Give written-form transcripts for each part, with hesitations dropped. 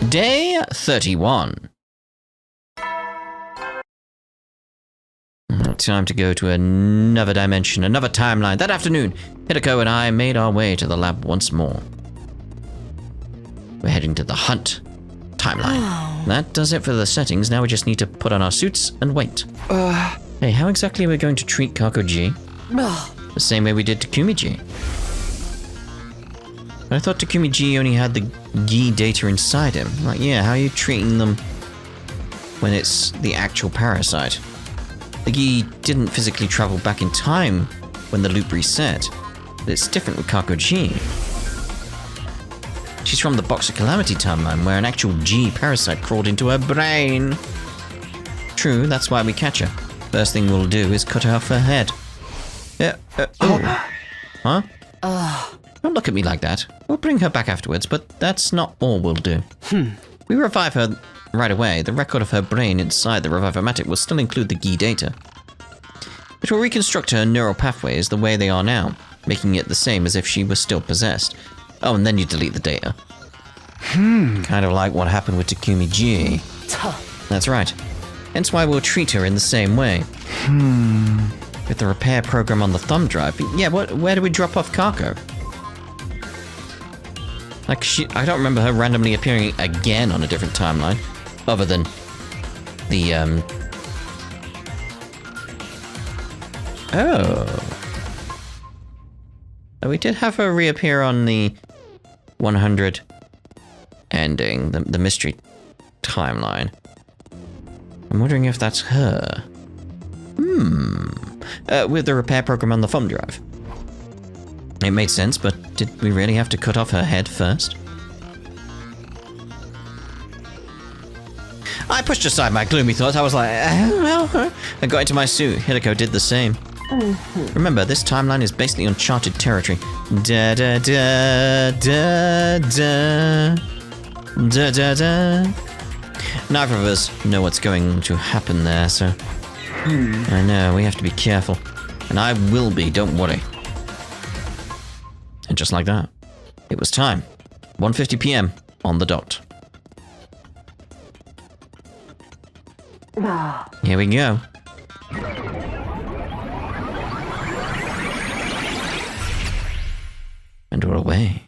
Day 31. Time to go to another dimension, another timeline. That afternoon, Hideko and I made our way to the lab once more. We're heading to the hunt timeline. Oh. That does it for the settings. Now we just need to put on our suits and wait. Hey, how exactly are we going to treat Kako G? The same way we did Takumi G. But I thought Takumi G only had the Gi data inside him. Like, yeah, how are you treating them when it's the actual parasite? The Gi didn't physically travel back in time when the loop reset, but it's different with Kako G. She's from the Box of Calamity timeline, where an actual G parasite crawled into her brain. True, that's why we catch her. First thing we'll do is cut off her head. Huh? Don't look at me like that. We'll bring her back afterwards, but that's not all we'll do. We revive her right away. The record of her brain inside the Revivomatic will still include the Gi data. It will reconstruct her neural pathways the way they are now, making it the same as if she was still possessed. Oh, and then you delete the data. Kind of like what happened with Takumi G. That's right. Hence why we'll treat her in the same way. With the repair program on the thumb drive. Yeah, where do we drop off Kako? Like, I don't remember her randomly appearing again on a different timeline. Other than the, Oh, we did have her reappear on the 100 ending, the mystery timeline. I'm wondering if that's her. With the repair program on the thumb drive. It made sense, but did we really have to cut off her head first? I pushed aside my gloomy thoughts. I was like, I got into my suit. Hideko did the same. Remember, this timeline is basically uncharted territory. Da da da da da da da da. Neither of us know what's going to happen there, so I know we have to be careful, and I will be. Don't worry. And just like that, it was time. 1:50 p.m. on the dot. Here we go. And we're away.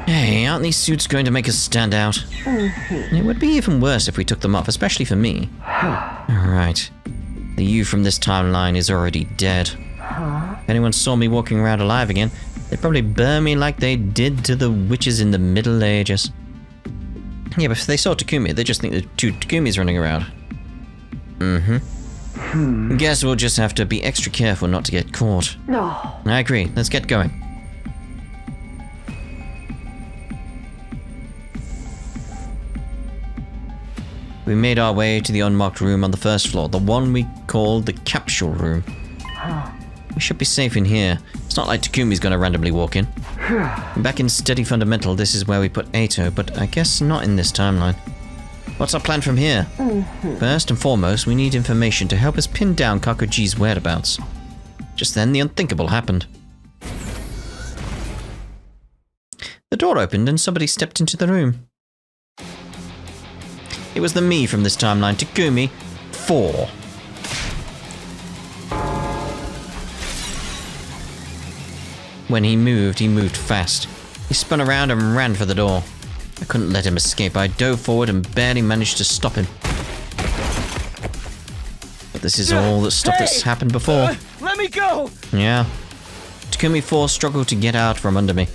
Hey, aren't these suits going to make us stand out? It would be even worse if we took them off, especially for me. Alright. The you from this timeline is already dead. If anyone saw me walking around alive again, they'd probably burn me like they did to the witches in the Middle Ages. Yeah, but if they saw Takumi, they just think the two Takumis running around. Guess we'll just have to be extra careful not to get caught. I agree. Let's get going. We made our way to the unmarked room on the first floor, the one we called the capsule room. We should be safe in here. It's not like Takumi's gonna randomly walk in. Back in Steady Fundamental, this is where we put Ato, but I guess not in this timeline. What's our plan from here? First and foremost, we need information to help us pin down Kako G's whereabouts. Just then, the unthinkable happened. The door opened and somebody stepped into the room. It was the me from this timeline, Takumi 4. When he moved fast. He spun around and ran for the door. I couldn't let him escape. I dove forward and barely managed to stop him. But this is all that stuff that's happened before. Let me go! Yeah. Takumi 4 struggled to get out from under me.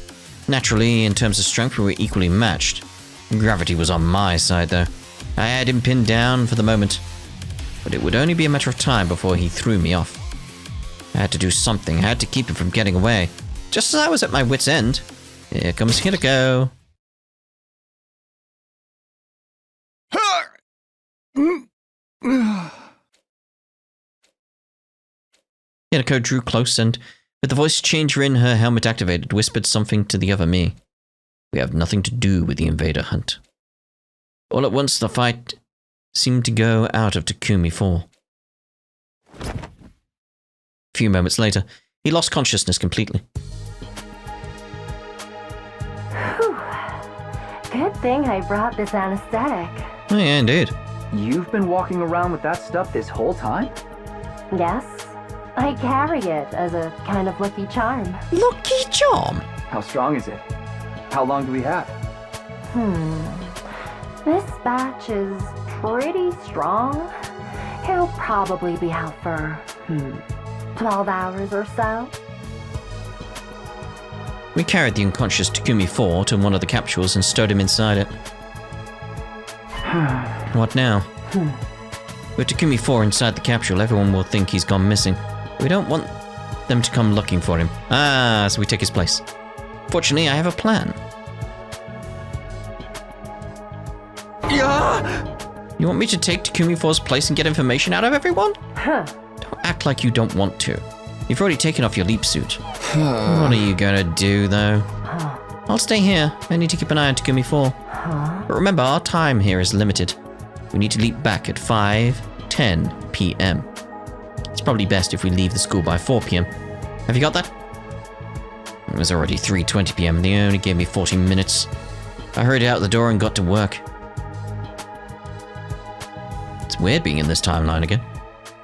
Naturally, in terms of strength, we were equally matched. Gravity was on my side, though. I had him pinned down for the moment, but it would only be a matter of time before he threw me off. I had to do something. I had to keep him from getting away. Just as I was at my wit's end, here comes Hideko. Hideko drew close and, with the voice changer in her helmet activated, whispered something to the other me. We have nothing to do with the invader hunt. All at once, the fight seemed to go out of Takumi 4. A few moments later, he lost consciousness completely. Whew. Good thing I brought this anesthetic. Oh, yeah, indeed. You've been walking around with that stuff this whole time? Yes, I carry it as a kind of lucky charm. Lucky charm? How strong is it? How long do we have? This batch is pretty strong. He'll probably be out for, 12 hours or so. We carried the unconscious Takumi 4 to one of the capsules and stowed him inside it. What now? With Takumi 4 inside the capsule, everyone will think he's gone missing. We don't want them to come looking for him. So we take his place. Fortunately, I have a plan. You want me to take Takumi 4's place and get information out of everyone? Don't act like you don't want to. You've already taken off your leap suit. What are you gonna do, though? I'll stay here. I need to keep an eye on Takumi 4. But remember, our time here is limited. We need to leap back at 5:10 p.m. It's probably best if we leave the school by 4 p.m. Have you got that? It was already 3:20 p.m. and they only gave me 40 minutes. I hurried out the door and got to work. It's weird being in this timeline again.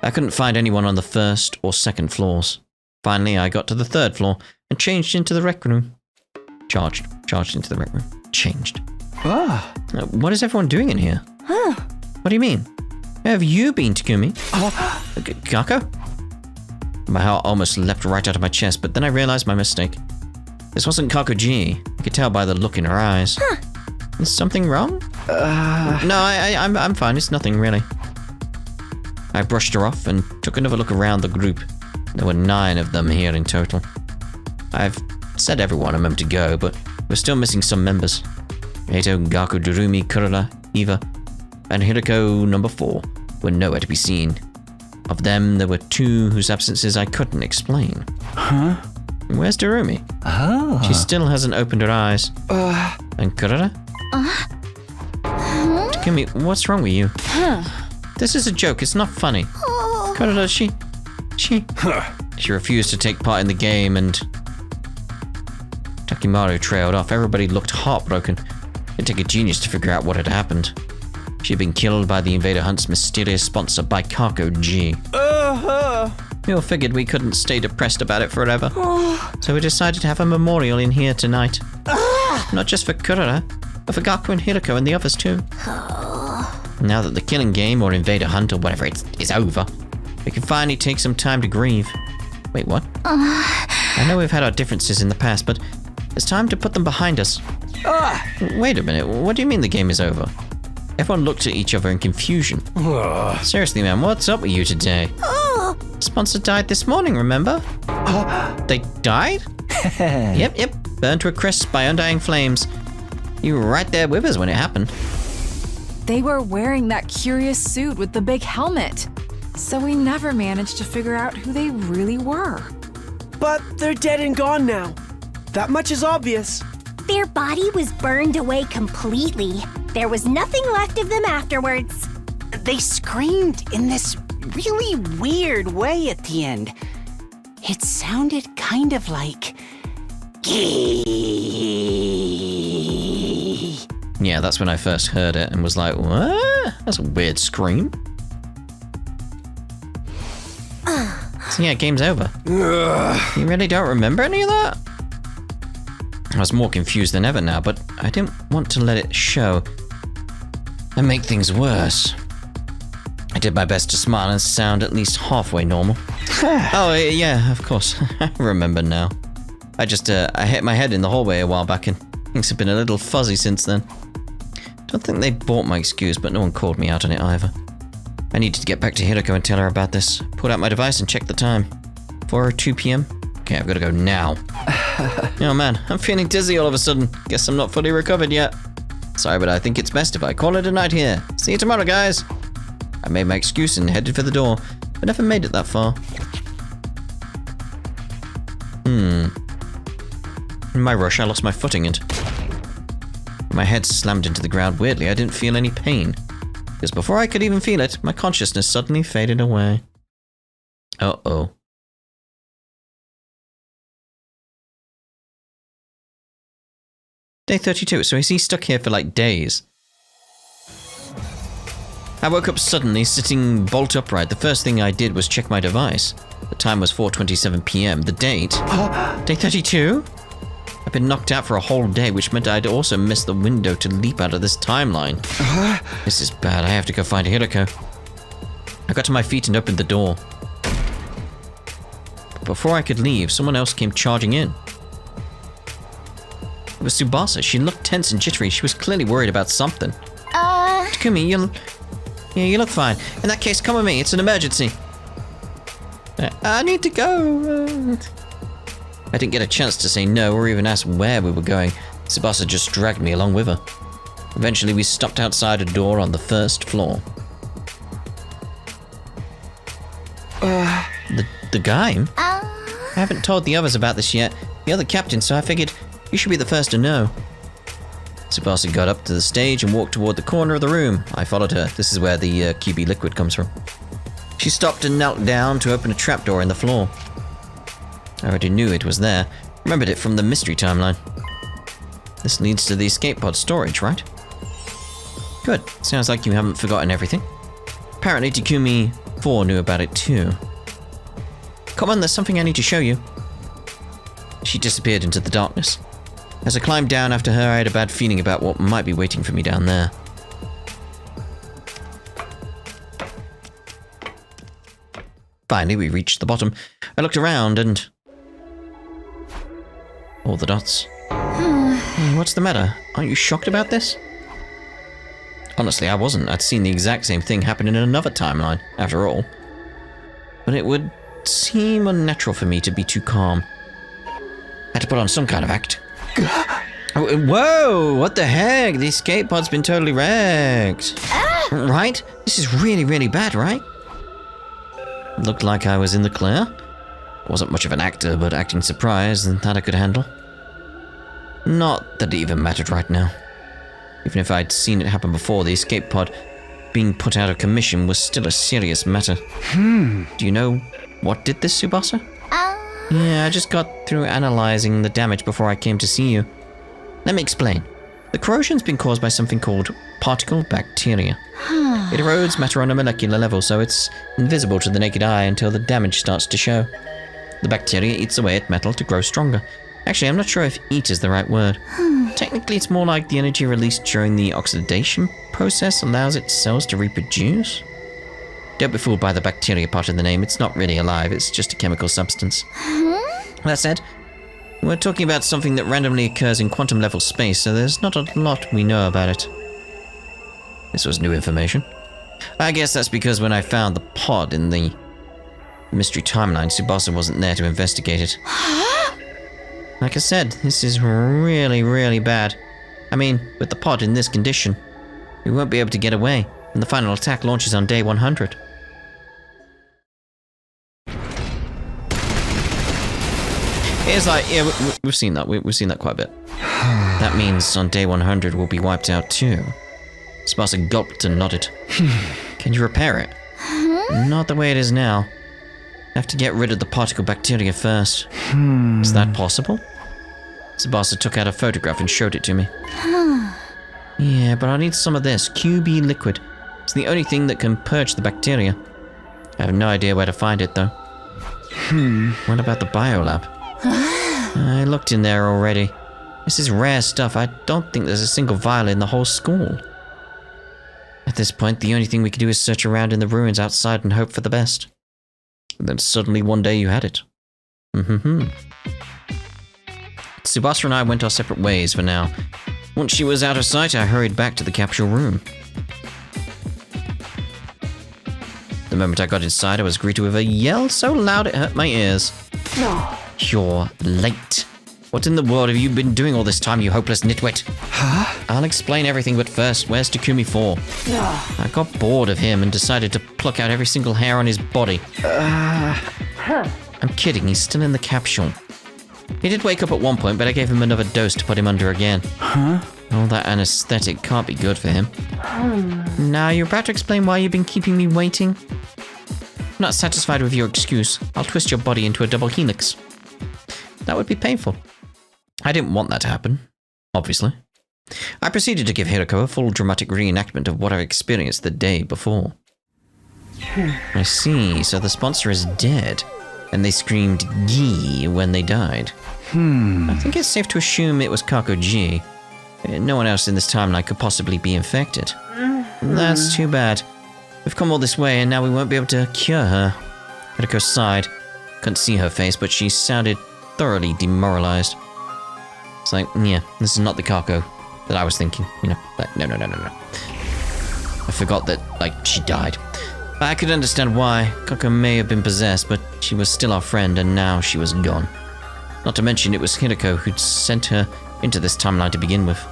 I couldn't find anyone on the first or second floors. Finally, I got to the third floor and changed into the rec room. Charged into the rec room. Changed. What is everyone doing in here? What do you mean? Where have you been, Takumi? Kako? My heart almost leapt right out of my chest, but then I realized my mistake. This wasn't Kako-ji. I could tell by the look in her eyes. Is something wrong? No, I'm fine. It's nothing, really. I brushed her off and took another look around the group. There were 9 of them here in total. I've said everyone a moment ago, but we're still missing some members. Eito, Gaku, Durumi, Kurara, Eva, and Hiroko number 4 were nowhere to be seen. Of them, there were 2 whose absences I couldn't explain. Where's Durumi? She still hasn't opened her eyes. And Kurara? Takumi, what's wrong with you? This is a joke, it's not funny. Kurara, she refused to take part in the game and Takimaru trailed off. Everybody looked heartbroken. It'd take a genius to figure out what had happened. She'd been killed by the Invader Hunt's mysterious sponsor by Kako-ji. We all figured we couldn't stay depressed about it forever. So we decided to have a memorial in here tonight. Not just for Kurara, but for Gaku and Hiroko and the others too. Now that the killing game or Invader Hunt or whatever is over, we can finally take some time to grieve. Wait, what? I know we've had our differences in the past, but it's time to put them behind us. Wait a minute, what do you mean the game is over? Everyone looked at each other in confusion. Seriously, man, what's up with you today? Sponsor died this morning, remember? They died? Yep, burned to a crisp by undying flames. You were right there with us when it happened. They were wearing that curious suit with the big helmet. So we never managed to figure out who they really were. But they're dead and gone now. That much is obvious. Their body was burned away completely. There was nothing left of them afterwards. They screamed in this really weird way at the end. It sounded kind of like... Yeah, that's when I first heard it and was like, what? That's a weird scream. So yeah, game's over. You really don't remember any of that? I was more confused than ever now, but I didn't want to let it show and make things worse. I did my best to smile and sound at least halfway normal. Oh, yeah, of course. I remember now. I hit my head in the hallway a while back and things have been a little fuzzy since then. Don't think they bought my excuse, but no one called me out on it either. I needed to get back to Hiroko and tell her about this. Pulled out my device and checked the time. 4:02 p.m. Okay, I've got to go now. Oh man, I'm feeling dizzy all of a sudden. Guess I'm not fully recovered yet. Sorry, but I think it's best if I call it a night here. See you tomorrow, guys. I made my excuse and headed for the door, but never made it that far. In my rush, I lost my footing and My head slammed into the ground. Weirdly, I didn't feel any pain. Because before I could even feel it, my consciousness suddenly faded away. Uh-oh. Day 32, so is he stuck here for like days? I woke up suddenly, sitting bolt upright. The first thing I did was check my device. The time was 4:27 p.m. The date? Day 32? I've been knocked out for a whole day, which meant I'd also missed the window to leap out of this timeline. This is bad. I have to go find Hiroko. I got to my feet and opened the door. But before I could leave, someone else came charging in. It was Tsubasa. She looked tense and jittery. She was clearly worried about something. Takumi, you look fine. In that case, come with me. It's an emergency. I need to go. I didn't get a chance to say no or even ask where we were going. Tsubasa just dragged me along with her. Eventually, we stopped outside a door on the first floor. The guy? I haven't told the others about this yet. You're the captain, so I figured you should be the first to know. Tsubasa got up to the stage and walked toward the corner of the room. I followed her. This is where the QB liquid comes from. She stopped and knelt down to open a trapdoor in the floor. I already knew it was there. Remembered it from the mystery timeline. This leads to the escape pod storage, right? Good. Sounds like you haven't forgotten everything. Apparently Takumi 4 knew about it too. Come on, there's something I need to show you. She disappeared into the darkness. As I climbed down after her, I had a bad feeling about what might be waiting for me down there. Finally, we reached the bottom. I looked around and... all the dots. Hey, what's the matter? Aren't you shocked about this? Honestly, I wasn't. I'd seen the exact same thing happen in another timeline, after all. But it would seem unnatural for me to be too calm. I had to put on some kind of act. Whoa! What the heck? The escape pod's been totally wrecked. Right? This is really, really bad, right? Looked like I was in the clear. Wasn't much of an actor, but acting surprised and that I could handle. Not that it even mattered right now. Even if I'd seen it happen before, the escape pod being put out of commission was still a serious matter. Do you know what did this, Tsubasa? Yeah, I just got through analyzing the damage before I came to see you. Let me explain. The corrosion's been caused by something called particle bacteria. It erodes matter on a molecular level, so it's invisible to the naked eye until the damage starts to show. The bacteria eats away at metal to grow stronger. Actually, I'm not sure if eat is the right word. Technically, it's more like the energy released during the oxidation process allows its cells to reproduce. Don't be fooled by the bacteria part of the name. It's not really alive, it's just a chemical substance. That said, we're talking about something that randomly occurs in quantum-level space, so there's not a lot we know about it. This was new information. I guess that's because when I found the pod in the mystery timeline, Tsubasa wasn't there to investigate it. Like I said, this is really, really bad. I mean, with the pod in this condition, we won't be able to get away, and the final attack launches on day 100. It's like, yeah, we've seen that. We've seen that quite a bit. That means on day 100 we'll be wiped out too. Tsubasa gulped and nodded. Can you repair it? Not the way it is now. I have to get rid of the particle bacteria first. Is that possible? Tsubasa took out a photograph and showed it to me. Yeah, but I need some of this QB liquid. It's the only thing that can purge the bacteria. I have no idea where to find it though. What about the biolab? I looked in there already. This is rare stuff. I don't think there's a single vial in the whole school. At this point, the only thing we could do is search around in the ruins outside and hope for the best. And then suddenly one day you had it. Tsubasa and I went our separate ways for now. Once she was out of sight, I hurried back to the capsule room. The moment I got inside, I was greeted with a yell so loud it hurt my ears. You're late. What in the world have you been doing all this time, you hopeless nitwit? I'll explain everything, but first, where's Takumi 4? I got bored of him and decided to pluck out every single hair on his body. I'm kidding, he's still in the capsule. He did wake up at one point, but I gave him another dose to put him under again. All that anesthetic can't be good for him. Now, you're about to explain why you've been keeping me waiting? I'm not satisfied with your excuse. I'll twist your body into a double helix. That would be painful. I didn't want that to happen, obviously. I proceeded to give Hiroko a full dramatic reenactment of what I've experienced the day before. I see, so the sponsor is dead, and they screamed G when they died. I think it's safe to assume it was Kako G. No one else in this timeline could possibly be infected. That's too bad. We've come all this way, and now we won't be able to cure her. Hiroko sighed. Couldn't see her face, but she sounded thoroughly demoralized. It's like, yeah, this is not the Kako that I was thinking, you know, like, no. I forgot that, like, she died. I could understand why. Kako may have been possessed, but she was still our friend, and now she was gone. Not to mention it was Hiroko who'd sent her into this timeline to begin with.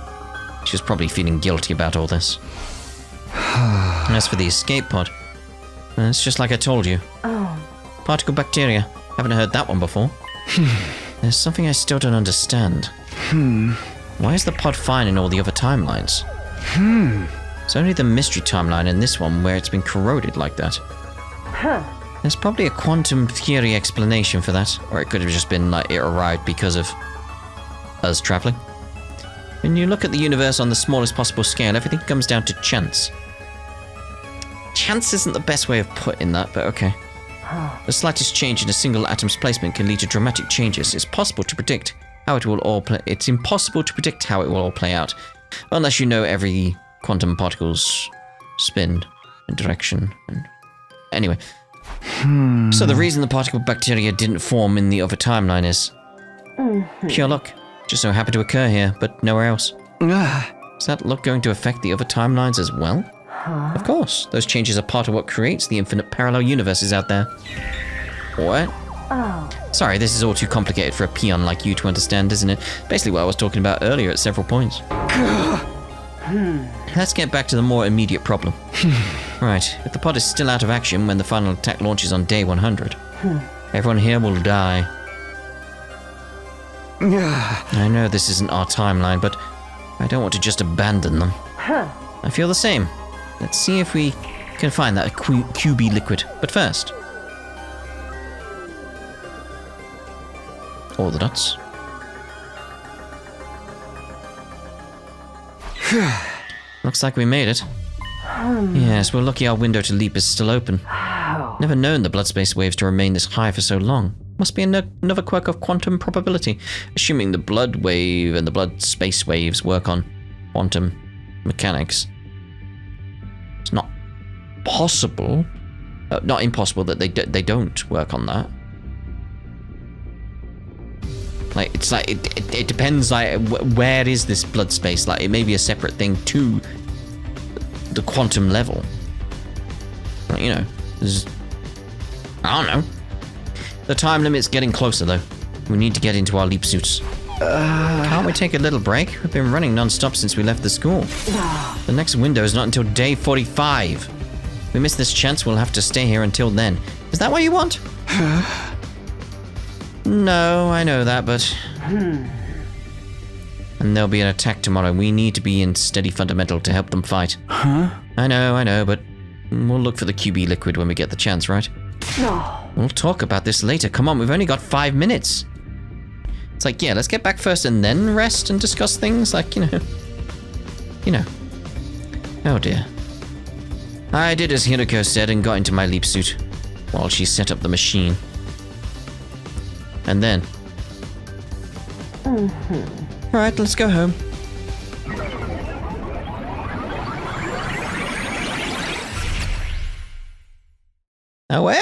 She was probably feeling guilty about all this. As for the escape pod, it's just like I told you. Particle bacteria. Haven't heard that one before. There's something I still don't understand. Why is the pod fine in all the other timelines? It's only the mystery timeline and this one where it's been corroded like that. There's probably a quantum theory explanation for that, or it could have just been like it arrived because of us traveling. When you look at the universe on the smallest possible scale, everything comes down to chance. Chance isn't the best way of putting that, but okay. The slightest change in a single atom's placement can lead to dramatic changes. It's possible to predict how it will all play. It's impossible to predict how it will all play out, unless you know every quantum particle's spin and direction. And anyway, so the reason the particle bacteria didn't form in the other timeline is pure luck. Just so happened to occur here, but nowhere else. Is that luck going to affect the other timelines as well? Of course, those changes are part of what creates the infinite parallel universes out there. What? Sorry, this is all too complicated for a peon like you to understand, isn't it? Basically what I was talking about earlier at several points. Let's get back to the more immediate problem. Right, if the pod is still out of action when the final attack launches on day 100, everyone here will die. I know this isn't our timeline, but I don't want to just abandon them. I feel the same. Let's see if we can find that QB liquid. But first, all the dots. Looks like we made it. Yes, we're lucky our window to leap is still open. Never known the blood space waves to remain this high for so long. Must be another quirk of quantum probability, assuming the blood wave and the blood space waves work on quantum mechanics. It's not possible, not impossible that they don't work on that. Like, it's like, it depends, like, where is this blood space? Like, it may be a separate thing to the quantum level. Like, you know, I don't know. The time limit's getting closer, though. We need to get into our leap suits. Can't we take a little break? We've been running non-stop since we left the school. The next window is not until day 45. If we miss this chance, we'll have to stay here until then. Is that what you want? No, I know that, but... And there'll be an attack tomorrow. We need to be in steady fundamental to help them fight. I know, but we'll look for the QB liquid when we get the chance, right? We'll talk about this later. Come on, we've only got 5 minutes. It's like, yeah, let's get back first and then rest and discuss things. Like, you know. Oh dear. I did as Hiroko said and got into my leap suit while she set up the machine. And then... Alright, let's go home. Away!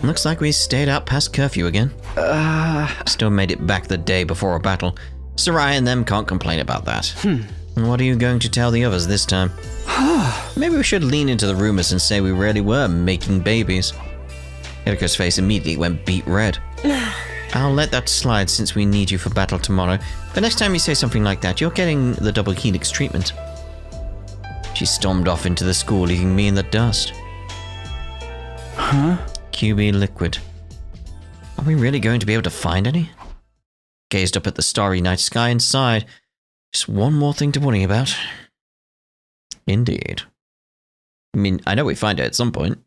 Looks like we stayed out past curfew again. Still made it back the day before a battle. Sarai and them can't complain about that. And what are you going to tell the others this time? Maybe we should lean into the rumors and say we really were making babies. Hiriko's face immediately went beet red. I'll let that slide since we need you for battle tomorrow. But next time you say something like that, you're getting the double helix treatment. She stormed off into the school, leaving me in the dust. Huh? QB liquid. Are we really going to be able to find any? Gazed up at the starry night sky and sighed. Just one more thing to worry about. Indeed. I mean, I know we find it at some point.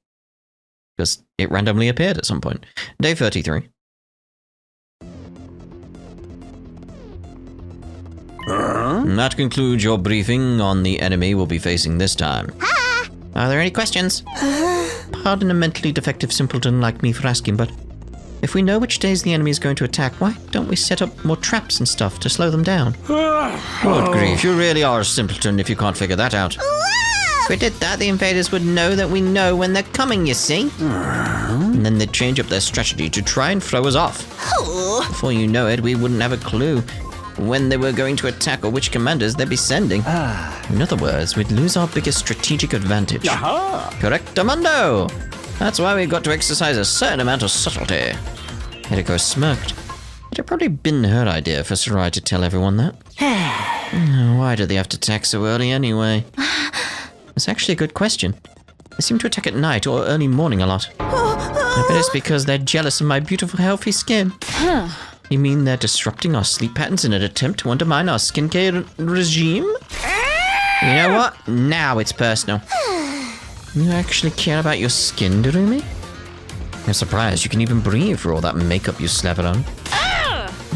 Because it randomly appeared at some point. Day 33. And that concludes your briefing on the enemy we'll be facing this time. Are there any questions? Pardon a mentally defective simpleton like me for asking, but if we know which days the enemy is going to attack, why don't we set up more traps and stuff to slow them down? Good grief, you really are a simpleton if you can't figure that out. If we did that, the invaders would know that we know when they're coming, you see? And then they'd change up their strategy to try and throw us off. Before you know it, we wouldn't have a clue when they were going to attack or which commanders they'd be sending. In other words, we'd lose our biggest strategic advantage. Correctamundo! That's why we've got to exercise a certain amount of subtlety. Hideko smirked. It had probably been her idea for Sarai to tell everyone that. Why do they have to attack so early anyway? It's actually a good question. They seem to attack at night or early morning a lot. I bet it's because they're jealous of my beautiful, healthy skin. You mean they're disrupting our sleep patterns in an attempt to undermine our skincare regime? You know what? Now it's personal. You actually care about your skin, Durumi? I'm surprised you can even breathe for all that makeup you slathered on.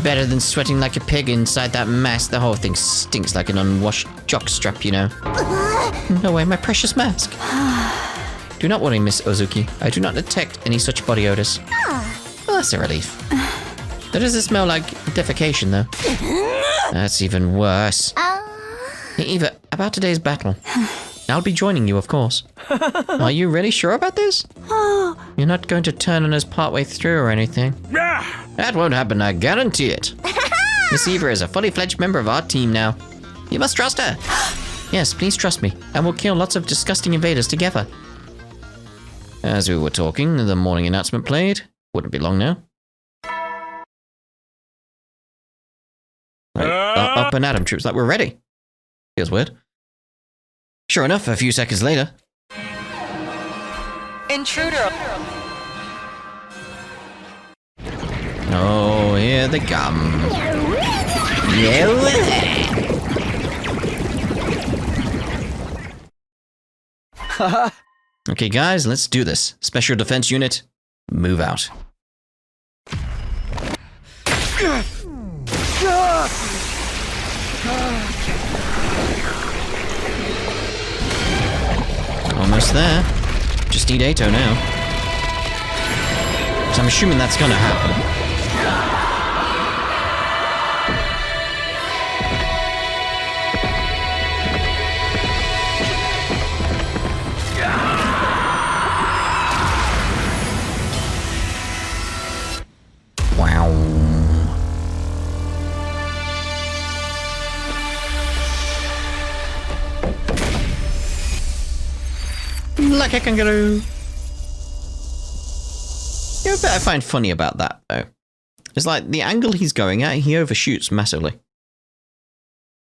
Better than sweating like a pig inside that mask. The whole thing stinks like an unwashed jockstrap, you know. No way, my precious mask. Do not worry, Miss Ozuki. I do not detect any such body odors. Well, that's a relief. That doesn't smell like defecation, though. That's even worse. Hey, Eva, about today's battle. I'll be joining you, of course. Are you really sure about this? You're not going to turn on us partway through or anything? That won't happen, I guarantee it. Miss Eva is a fully fledged member of our team now. You must trust her. Yes, please trust me, and we'll kill lots of disgusting invaders together. As we were talking, the morning announcement played. Wouldn't be long now. Up and Adam troops like we're ready. Feels weird. Sure enough, a few seconds later. Intruder! Oh, here they come. Okay, guys, let's do this. Special Defense Unit, move out. Almost there. Just need Ato now. So I'm assuming that's gonna happen. Wow. Like a kangaroo. You know what I find funny about that, though? It's like the angle he's going at, he overshoots massively.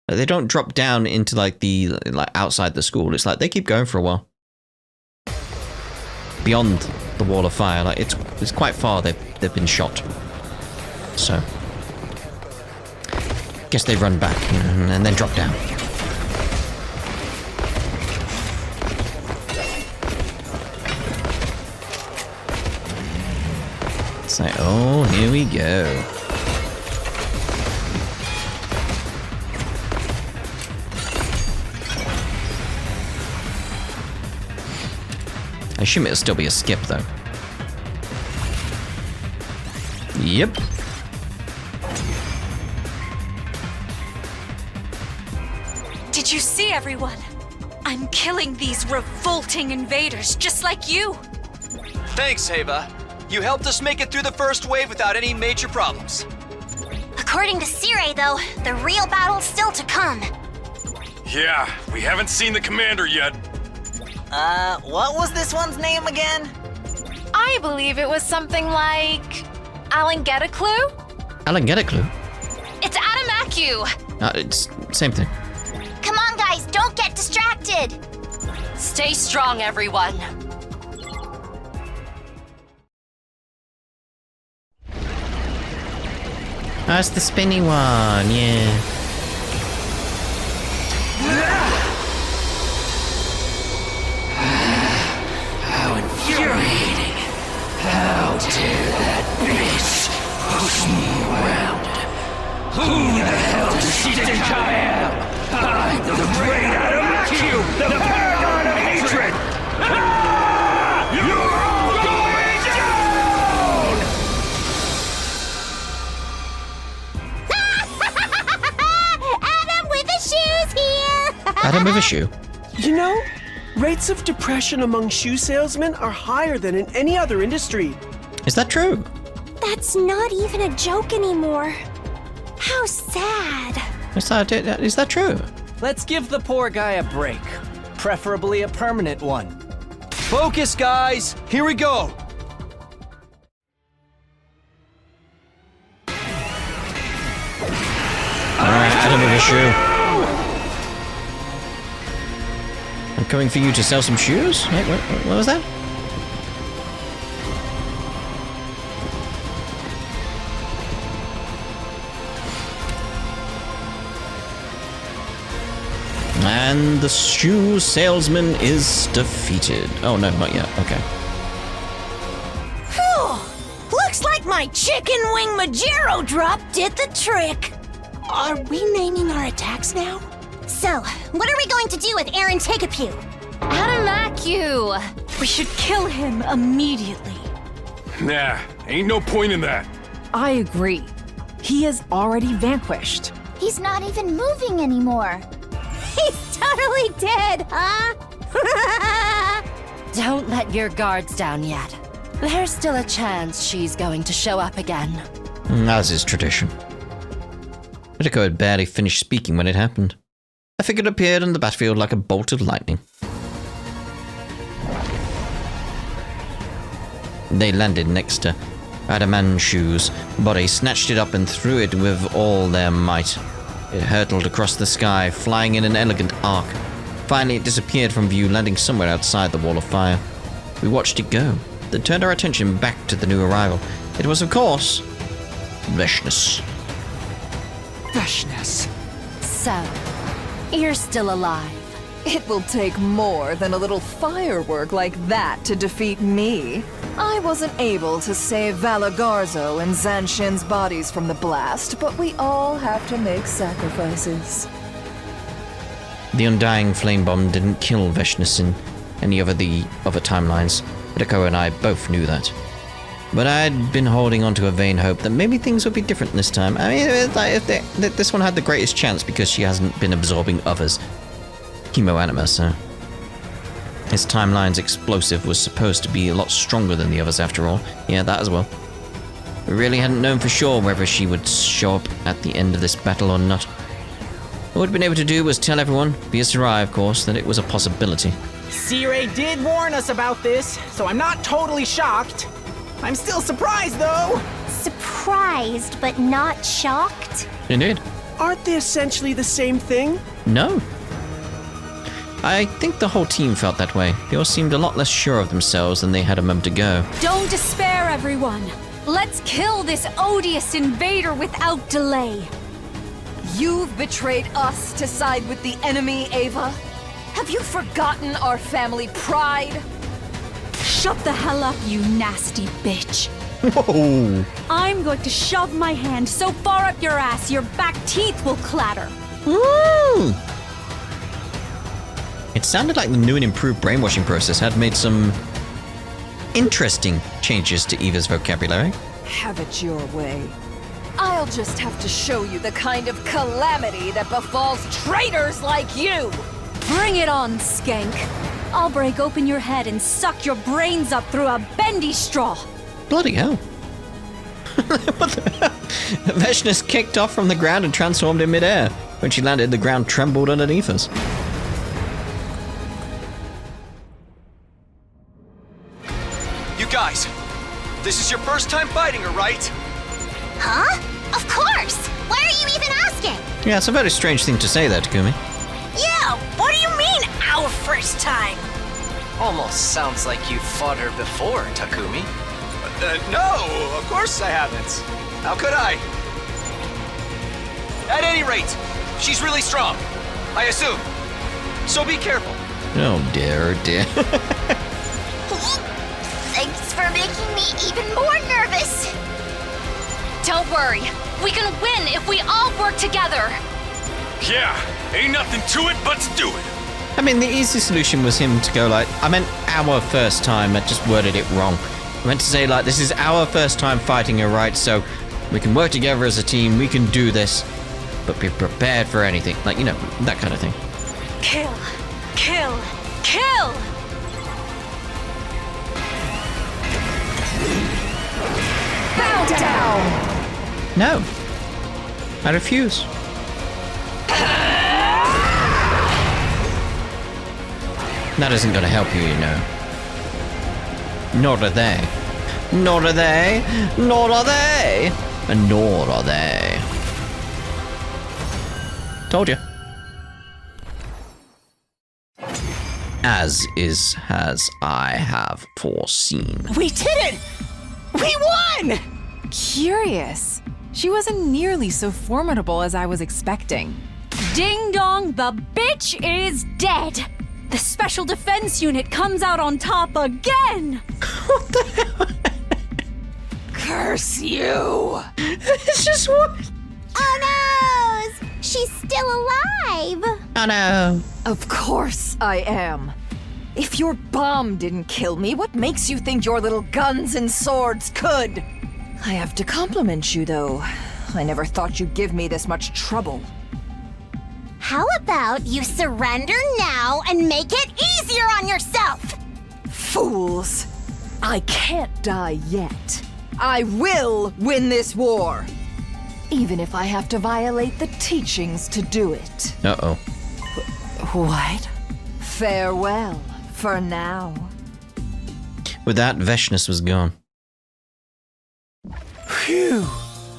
Like, they don't drop down into like the outside the school. It's like they keep going for a while. Beyond the wall of fire, like it's quite far. They've been shot. So, guess they run back and then drop down. It's like, oh, here we go. I assume it'll still be a skip, though. Yep. Did you see, everyone? I'm killing these revolting invaders just like you. Thanks, Heva. You helped us make it through the first wave without any major problems. According to Sirei, though, the real battle's still to come. Yeah, we haven't seen the commander yet. What was this one's name again? I believe it was something like Alan Get a Clue? Alan, get a clue. It's Adamaku. It's same thing. Come on, guys, don't get distracted. Stay strong, everyone. That's the spinny one, yeah. How infuriating. How dare that bitch push me around. Who the hell does she think I am? I'm the great Adamantium, the paragon of hatred! Ah! You're all going down! Adam with the shoes here! Adam with a shoe. You know, rates of depression among shoe salesmen are higher than in any other industry. Is that true? That's not even a joke anymore. How sad. Is that true? Let's give the poor guy a break. Preferably a permanent one. Focus, guys! Here we go! Alright, Adam with a shoe. I'm coming for you to sell some shoes? Wait, what was that? And the shoe salesman is defeated. Oh, no, not yet. Okay. Whew! Looks like my chicken wing Majero drop did the trick. Are we naming our attacks now? So, what are we going to do with Aaron Take-A-Pew? Adamantium! We should kill him immediately. Nah, ain't no point in that. I agree. He is already vanquished. He's not even moving anymore. He's totally dead, huh? Don't let your guards down yet. There's still a chance she's going to show up again. As is tradition. Ritiko had barely finished speaking when it happened. A figure appeared on the battlefield like a bolt of lightning. They landed next to Adamantium's body, snatched it up and threw it with all their might. It hurtled across the sky, flying in an elegant arc. Finally, it disappeared from view, landing somewhere outside the wall of fire. We watched it go, then turned our attention back to the new arrival. It was, of course, Veshness. Freshness. So, you're still alive. It will take more than a little firework like that to defeat me. I wasn't able to save Valagarzo and Zanshin's bodies from the blast, but we all have to make sacrifices. The undying flame bomb didn't kill Veshness in any of the other timelines. Ritiko and I both knew that. But I'd been holding on to a vain hope that maybe things would be different this time. I mean, this one had the greatest chance because she hasn't been absorbing others. Chemoanima, so... His timeline's explosive was supposed to be a lot stronger than the others after all. Yeah, that as well. We really hadn't known for sure whether she would show up at the end of this battle or not. All we'd been able to do was tell everyone, via Sarai of course, that it was a possibility. C-Ray did warn us about this, so I'm not totally shocked. I'm still surprised though! Surprised, but not shocked? Indeed. Aren't they essentially the same thing? No. I think the whole team felt that way. They all seemed a lot less sure of themselves than they had a moment ago. Don't despair, everyone. Let's kill this odious invader without delay. You've betrayed us to side with the enemy, Ava. Have you forgotten our family pride? Shut the hell up, you nasty bitch. Whoa. I'm going to shove my hand so far up your ass your back teeth will clatter. Woo! It sounded like the new and improved brainwashing process had made some interesting changes to Eva's vocabulary. Have it your way. I'll just have to show you the kind of calamity that befalls traitors like you! Bring it on, skank. I'll break open your head and suck your brains up through a bendy straw. Bloody hell. What the hell? Veshness kicked off from the ground and transformed in midair. When she landed, the ground trembled underneath us. You guys, this is your first time fighting her, right? Huh? Of course! Why are you even asking? Yeah, it's a very strange thing to say there, Takumi. Yeah, what do you mean, our first time? Almost sounds like you fought her before, Takumi. No, of course I haven't. How could I? At any rate, she's really strong, I assume. So be careful. Oh dear, oh dear. Thanks for making me even more nervous. Don't worry. We can win if we all work together. Yeah, ain't nothing to it but to do it. I mean, the easy solution was him to go like, I meant our first time, I just worded it wrong. I meant to say like, this is our first time fighting her, right? So we can work together as a team, we can do this, but be prepared for anything. Like, you know, that kind of thing. Kill. Kill. Kill! Bow down! No. I refuse. That isn't going to help you, you know. Nor are they. Nor are they. Nor are they. And nor are they. Told you. As I have foreseen. We did it! We won! Curious. She wasn't nearly so formidable as I was expecting. Ding dong, the bitch is dead! The Special Defense Unit comes out on top again! What the hell? Curse you! It's just what? Oh no! She's still alive! Oh no. Of course I am. If your bomb didn't kill me, what makes you think your little guns and swords could? I have to compliment you, though. I never thought you'd give me this much trouble. How about you surrender now and make it easier on yourself? Fools! I can't die yet. I will win this war! Even if I have to violate the teachings to do it. Uh-oh. What? Farewell, for now. With that, Veshness was gone. Phew.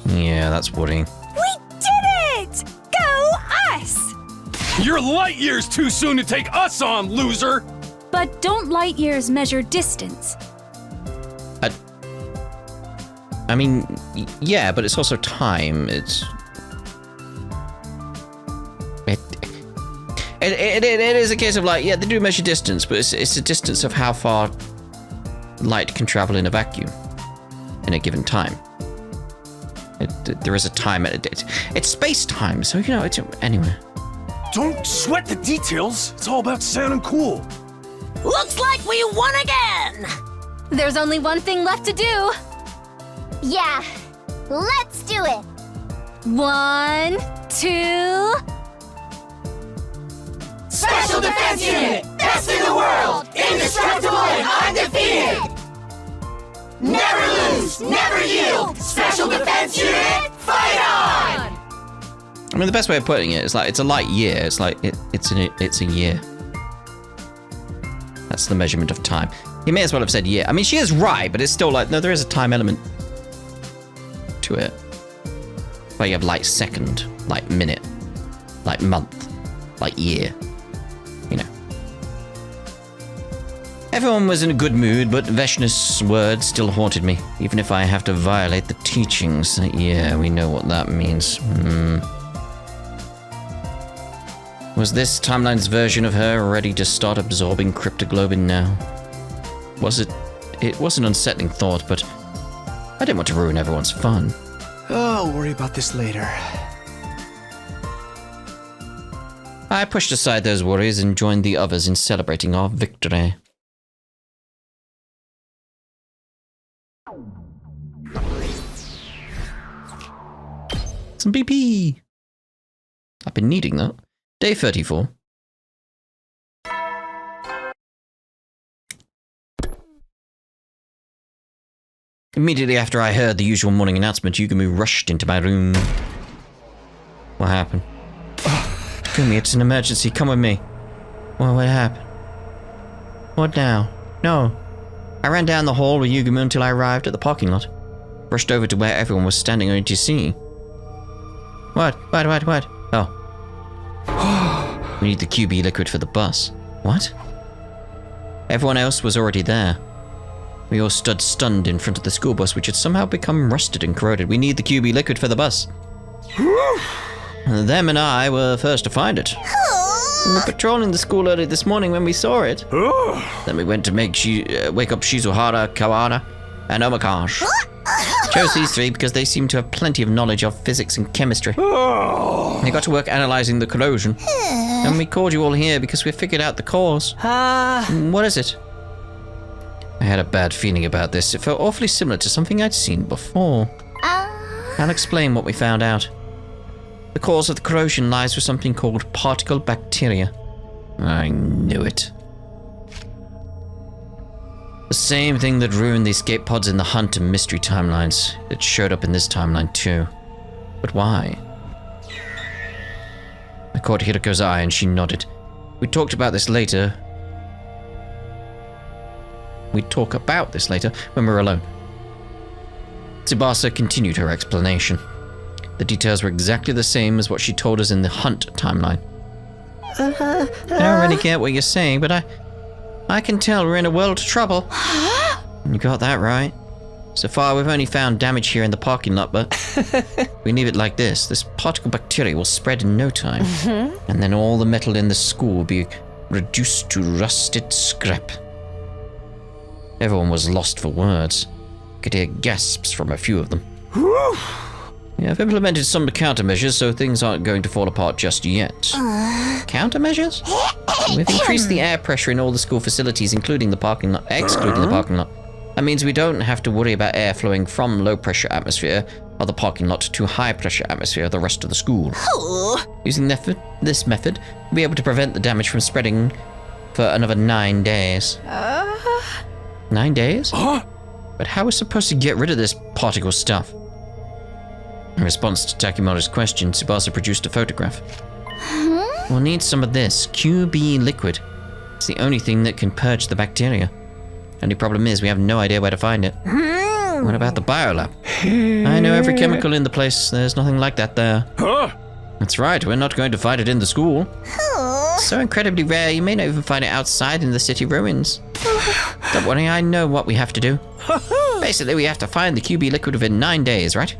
Yeah, that's worrying. We did it! Go us! You're light years too soon to take us on, loser! But don't light years measure distance? I mean, yeah, but it's also time. It is a case of like, yeah, they do measure distance, but it's a distance of how far light can travel in a vacuum in a given time. There is a time. It's space-time, so, you know, it's anyway. Don't sweat the details. It's all about sounding cool. Looks like we won again! There's only one thing left to do. Yeah, let's do it! 1, 2... Special Defense Unit! Best in the world! Indestructible and undefeated! Never lose! Never yield! Special Defense Unit, fight on! I mean, the best way of putting it is like, it's a light year. It's like, it's a year. That's the measurement of time. He may as well have said year. I mean, she is right, but it's still like, no, there is a time element to it. Where you have like second, like minute, like month, like year. You know. Everyone was in a good mood, but Veshness' words still haunted me. Even if I have to violate the teachings. Yeah, we know what that means. Was this timeline's version of her ready to start absorbing cryptoglobin now? Was it? It was an unsettling thought, but I didn't want to ruin everyone's fun. Oh, I'll worry about this later. I pushed aside those worries and joined the others in celebrating our victory. Some BP! I've been needing that. Day 34. Immediately after I heard the usual morning announcement, Yugumi rushed into my room. What happened? Yugumi, it's an emergency. Come with me. Well, what happened? What now? No. I ran down the hall with Yugumi until I arrived at the parking lot. Rushed over to where everyone was standing on ETC. What? Oh. We need the QB liquid for the bus. What? Everyone else was already there. We all stood stunned in front of the school bus, which had somehow become rusted and corroded. We need the QB liquid for the bus. Them and I were first to find it. We were patrolling the school early this morning when we saw it. Then we went to wake up Shizuhara, Kawada, and Omakash. Chose these three because they seem to have plenty of knowledge of physics and chemistry. They got to work analyzing the corrosion. And we called you all here because we figured out the cause. What is it? I had a bad feeling about this. It felt awfully similar to something I'd seen before. I'll explain what we found out. The cause of the corrosion lies with something called particle bacteria. I knew it. The same thing that ruined the escape pods in the Hunt and Mystery timelines. It showed up in this timeline too. But why? I caught Hirako's eye and she nodded. We'd talk about this later when we were alone. Tsubasa continued her explanation. The details were exactly the same as what she told us in the Hunt timeline. I don't really get what you're saying, but I can tell we're in a world of trouble. You got that right. So far, we've only found damage here in the parking lot, but we leave it like this. This particle bacteria will spread in no time. And then all the metal in the school will be reduced to rusted scrap. Everyone was lost for words. I could hear gasps from a few of them. Yeah, I've implemented some countermeasures, so things aren't going to fall apart just yet. Countermeasures? We've increased the air pressure in all the school facilities, excluding the parking lot. That means we don't have to worry about air flowing from low-pressure atmosphere of the parking lot to high-pressure atmosphere of the rest of the school. Using this method, we'll be able to prevent the damage from spreading for another 9 days. 9 days? But how are we supposed to get rid of this particle stuff? In response to Takimoto's question, Tsubasa produced a photograph. We'll need some of this QB liquid. It's the only thing that can purge the bacteria. Only problem is we have no idea where to find it. What about the biolab? I know every chemical in the place. There's nothing like that there. That's right, we're not going to find it in the school. So incredibly rare, you may not even find it outside in the city ruins. Don't worry, I know what we have to do. Basically, we have to find the QB liquid within 9 days, right?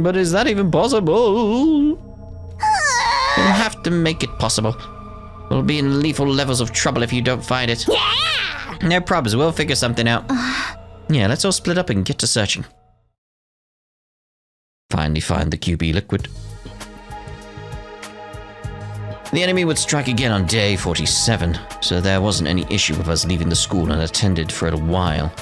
But is that even possible? We'll have to make it possible. We'll be in lethal levels of trouble if you don't find it. No problems, we'll figure something out. Yeah, let's all split up and get to searching. Finally find the QB liquid. The enemy would strike again on day 47, so there wasn't any issue with us leaving the school unattended for a while.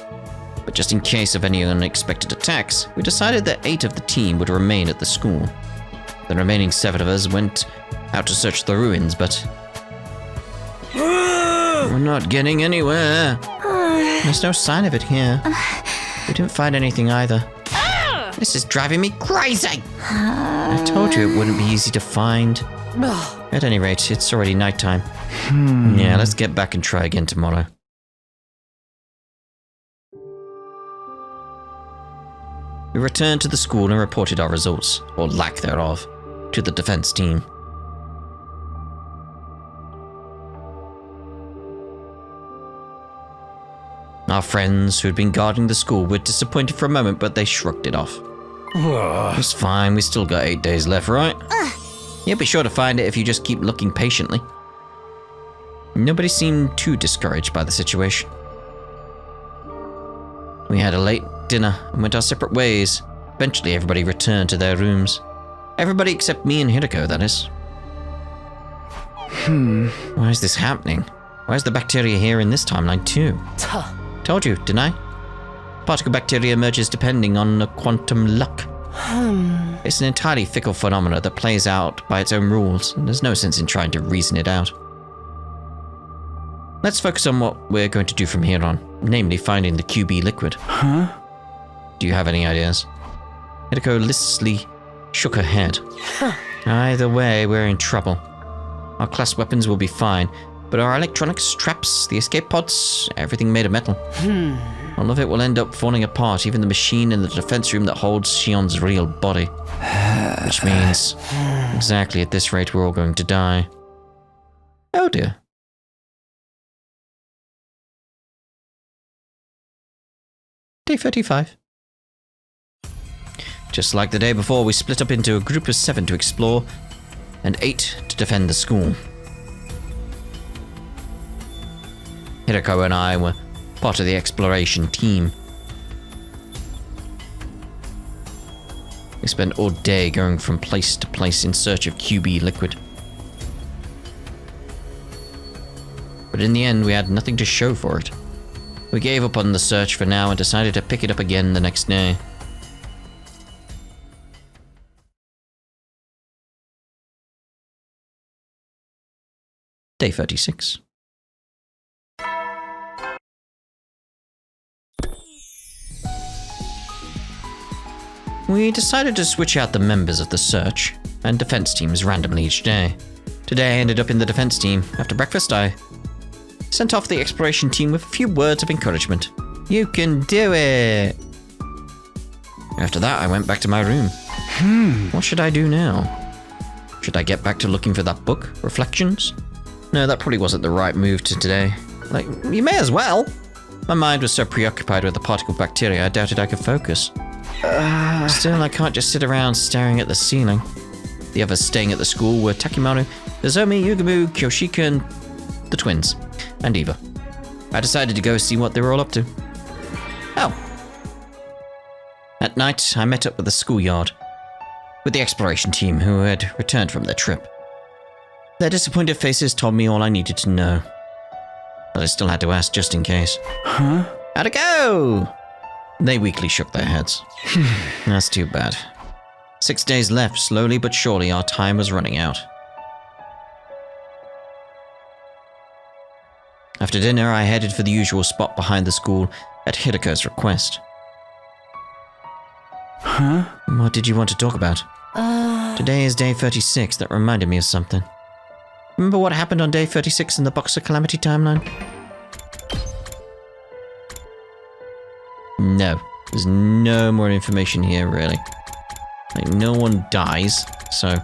But just in case of any unexpected attacks, we decided that 8 of the team would remain at the school. The remaining 7 of us went out to search the ruins, but we're not getting anywhere. There's no sign of it here. We didn't find anything either. This is driving me crazy! I told you it wouldn't be easy to find. At any rate, it's already nighttime. Yeah, let's get back and try again tomorrow. We returned to the school and reported our results, or lack thereof, to the defense team. Our friends who had been guarding the school were disappointed for a moment, but they shrugged it off. It's fine, we still got 8 days left, right? You'll be sure to find it if you just keep looking patiently. Nobody seemed too discouraged by the situation. We had a late dinner and went our separate ways. Eventually everybody returned to their rooms. Everybody except me and Hirako, that is. Why is this happening? Why is the bacteria here in this timeline too? Told you, didn't I? Particle bacteria emerges depending on a quantum luck. It's an entirely fickle phenomena that plays out by its own rules, and there's no sense in trying to reason it out. Let's focus on what we're going to do from here on, namely finding the QB liquid. Do you have any ideas? Hideko listlessly shook her head. Either way, we're in trouble. Our class weapons will be fine, but our electronics, traps, the escape pods, everything made of metal. All of it will end up falling apart, even the machine in the defense room that holds Shion's real body. Which means, exactly at this rate, we're all going to die. Oh dear. Day 35. Just like the day before, we split up into a group of 7 to explore, and 8 to defend the school. Hiroko and I were part of the exploration team. We spent all day going from place to place in search of QB liquid. But in the end, we had nothing to show for it. We gave up on the search for now and decided to pick it up again the next day. Day 36. We decided to switch out the members of the search and defense teams randomly each day. Today I ended up in the defense team. After breakfast, I sent off the exploration team with a few words of encouragement. You can do it! After that, I went back to my room. What should I do now? Should I get back to looking for that book, Reflections? No, that probably wasn't the right move to today. Like, you may as well. My mind was so preoccupied with the particle bacteria, I doubted I could focus. Still, I can't just sit around staring at the ceiling. The others staying at the school were Takimaru, Nozomi, Yugamu, Kyoshika, and the twins, and Eva. I decided to go see what they were all up to. Oh. At night, I met up with the schoolyard, with the exploration team who had returned from their trip. Their disappointed faces told me all I needed to know. But I still had to ask just in case. How'd it go? They weakly shook their heads. That's too bad. 6 days left. Slowly but surely our time was running out. After dinner, I headed for the usual spot behind the school at Hideko's request. What did you want to talk about? Today is day 36. That reminded me of something. Remember what happened on day 36 in the Box of Calamity timeline? No. There's no more information here, really. Like, no one dies, so...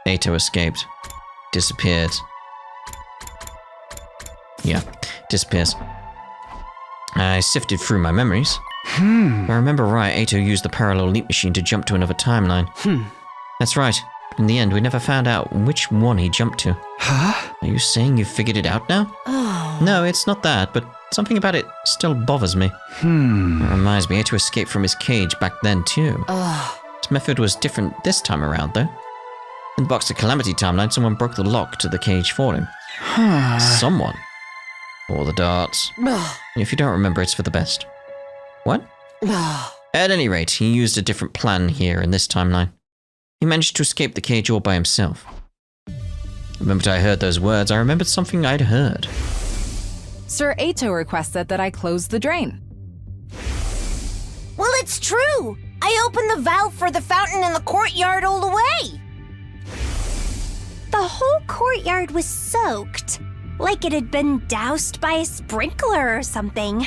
Eito escaped. Disappeared. Yeah, disappears. I sifted through my memories. If I remember right, Eito used the parallel leap machine to jump to another timeline. That's right. In the end, we never found out which one he jumped to. Are you saying you figured it out now? No, it's not that, but something about it still bothers me. It reminds me, Eito escaped from his cage back then, too. His method was different this time around, though. In the Box of Calamity timeline, someone broke the lock to the cage for him. Someone. Or the darts. If you don't remember, it's for the best. What? At any rate, he used a different plan here in this timeline. He managed to escape the cage all by himself. The moment I heard those words, I remembered something I'd heard. Sir Eito requested that I close the drain. Well, it's true! I opened the valve for the fountain in the courtyard all the way! The whole courtyard was soaked, like it had been doused by a sprinkler or something.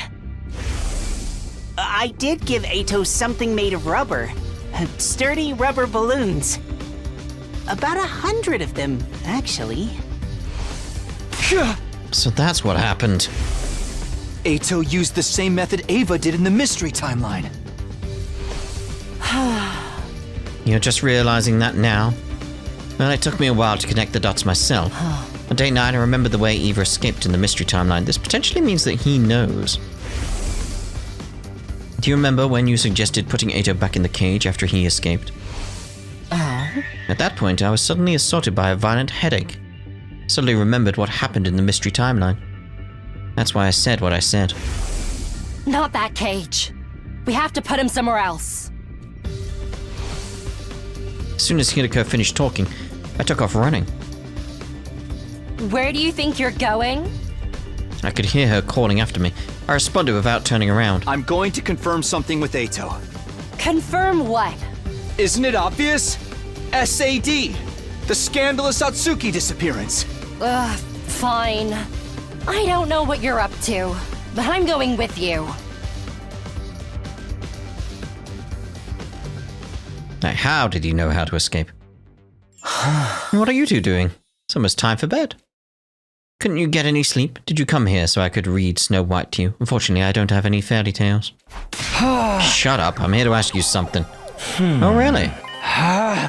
I did give Eito something made of rubber. Sturdy rubber balloons. About 100 of them, actually. So that's what happened. Eito used the same method Ava did in the mystery timeline. You're just realizing that now? Well, it took me a while to connect the dots myself. On day 9, I remembered the way Eva escaped in the mystery timeline. This potentially means that he knows. Do you remember when you suggested putting Eito back in the cage after he escaped? At that point, I was suddenly assaulted by a violent headache. Suddenly remembered what happened in the mystery timeline. That's why I said what I said. Not that cage. We have to put him somewhere else. As soon as Hideko finished talking, I took off running. Where do you think you're going? I could hear her calling after me. I responded without turning around. I'm going to confirm something with Eito. Confirm what? Isn't it obvious? Xseed, the scandalous Atsuki disappearance. Fine. I don't know what you're up to, but I'm going with you. Now, how did he know how to escape? What are you two doing? It's almost time for bed. Couldn't you get any sleep? Did you come here so I could read Snow White to you? Unfortunately, I don't have any fairy tales. Shut up, I'm here to ask you something. Oh, really?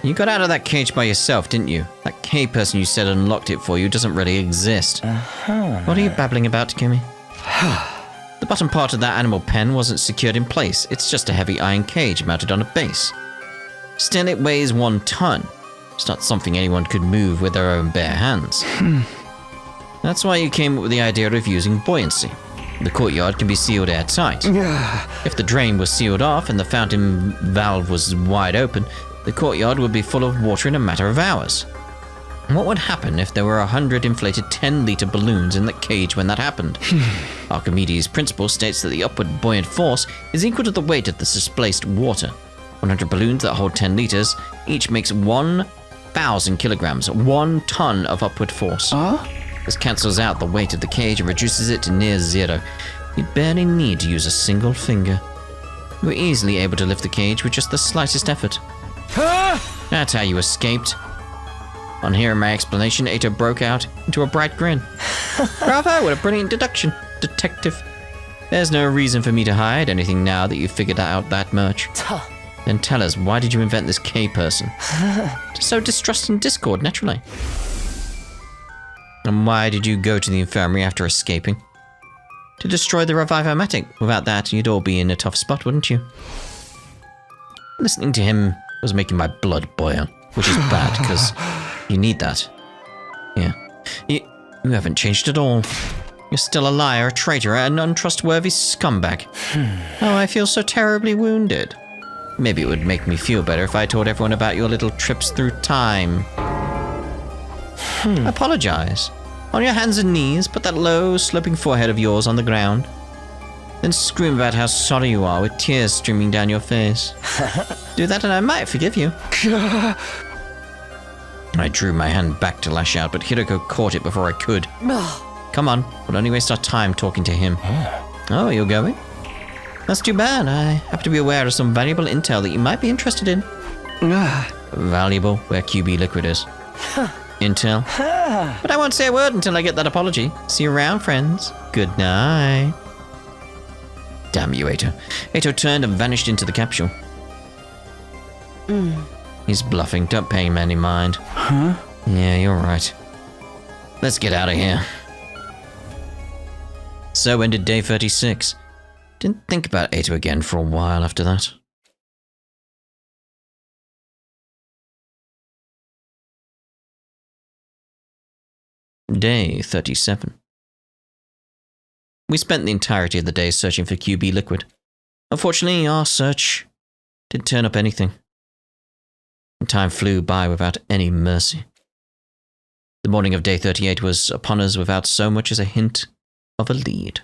You got out of that cage by yourself, didn't you? That cave person you said unlocked it for you doesn't really exist. What are you babbling about, Takumi? The bottom part of that animal pen wasn't secured in place. It's just a heavy iron cage mounted on a base. Still, it weighs 1 ton. It's not something anyone could move with their own bare hands. That's why you came up with the idea of using buoyancy. The courtyard can be sealed airtight. If the drain was sealed off and the fountain valve was wide open, the courtyard would be full of water in a matter of hours. What would happen if there were 100 inflated 10-liter balloons in the cage when that happened? Archimedes' principle states that the upward buoyant force is equal to the weight of the displaced water. 100 balloons that hold 10 liters each makes 1,000 kilograms, 1 ton of upward force. This cancels out the weight of the cage and reduces it to near zero. You barely need to use a single finger. You were easily able to lift the cage with just the slightest effort. That's how you escaped. On hearing my explanation, Ato broke out into a bright grin. Bravo, what a brilliant deduction, detective. There's no reason for me to hide anything now that you've figured out that much. Then tell us, why did you invent this K-person? To sow distrust and discord, naturally. And why did you go to the infirmary after escaping? To destroy the Revive-O-Matic. Without that, you'd all be in a tough spot, wouldn't you? Listening to him was making my blood boil, which is bad, because you need that. Yeah. You haven't changed at all. You're still a liar, a traitor, an untrustworthy scumbag. Oh, I feel so terribly wounded. Maybe it would make me feel better if I told everyone about your little trips through time. Apologize. On your hands and knees, put that low, sloping forehead of yours on the ground. Then scream about how sorry you are with tears streaming down your face. Do that and I might forgive you. I drew my hand back to lash out, but Hiroko caught it before I could. Come on, we'll only waste our time talking to him. Oh, you're going? That's too bad. I happen to be aware of some valuable intel that you might be interested in. Valuable where QB Liquid is. Intel. But I won't say a word until I get that apology. See you around, friends. Good night. Damn you, Ato. Ato turned and vanished into the capsule. He's bluffing. Don't pay him any mind. Yeah, you're right. Let's get out of here. So ended day 36. Didn't think about Ato again for a while after that. Day 37. We spent the entirety of the day searching for QB Liquid. Unfortunately, our search didn't turn up anything. And time flew by without any mercy. The morning of day 38 was upon us without so much as a hint of a lead.